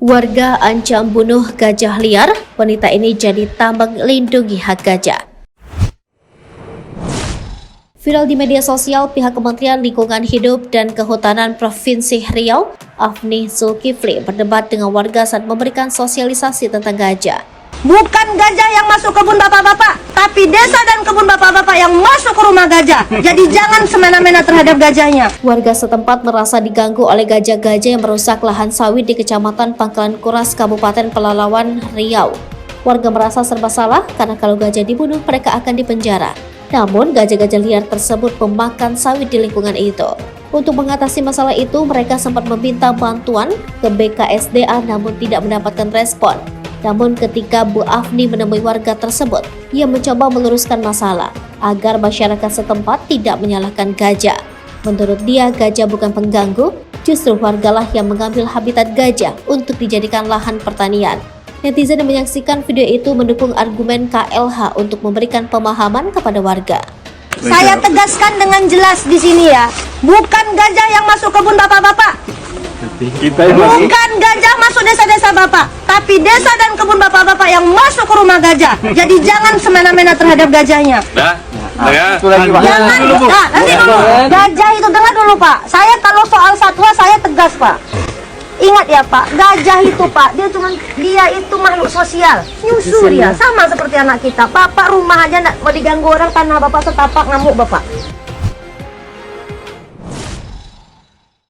Warga ancam bunuh gajah liar, wanita ini jadi tambang lindungi hak gajah. Viral di media sosial, pihak Kementerian Lingkungan Hidup dan Kehutanan Provinsi Riau, Afni Zulkifli, berdebat dengan warga saat memberikan sosialisasi tentang gajah. Bukan gajah yang masuk kebun bapak-bapak, tapi desa dan kebun bapak-bapak yang masuk ke rumah gajah. Jadi jangan semena-mena terhadap gajahnya. Warga setempat merasa diganggu oleh gajah-gajah yang merusak lahan sawit di Kecamatan Pangkalan Kuras, Kabupaten Pelalawan, Riau. Warga merasa serba salah karena kalau gajah dibunuh mereka akan dipenjara. Namun gajah-gajah liar tersebut memakan sawit di lingkungan itu. Untuk mengatasi masalah itu, mereka sempat meminta bantuan ke BKSDA namun tidak mendapatkan respon. Namun ketika Bu Afni menemui warga tersebut, ia mencoba meluruskan masalah agar masyarakat setempat tidak menyalahkan gajah. Menurut dia, gajah bukan pengganggu, justru wargalah yang mengambil habitat gajah untuk dijadikan lahan pertanian. Netizen yang menyaksikan video itu mendukung argumen KLH untuk memberikan pemahaman kepada warga. Saya tegaskan dengan jelas di sini ya, bukan gajah yang masuk kebun bapak-bapak. Bukan gajah masuk desa-desa bapak, tapi desa dan kebun bapak-bapak yang masuk ke rumah gajah. Jadi jangan semena-mena terhadap gajahnya. Jangan, nanti dulu. Gajah itu dengar dulu Pak. Saya kalau soal satwa saya tegas Pak. Ingat ya Pak, gajah itu Pak, dia itu makhluk sosial, nyusul dia, sama seperti anak kita. Bapak rumah aja nggak mau diganggu orang, tanah bapak setapak ngamuk bapak.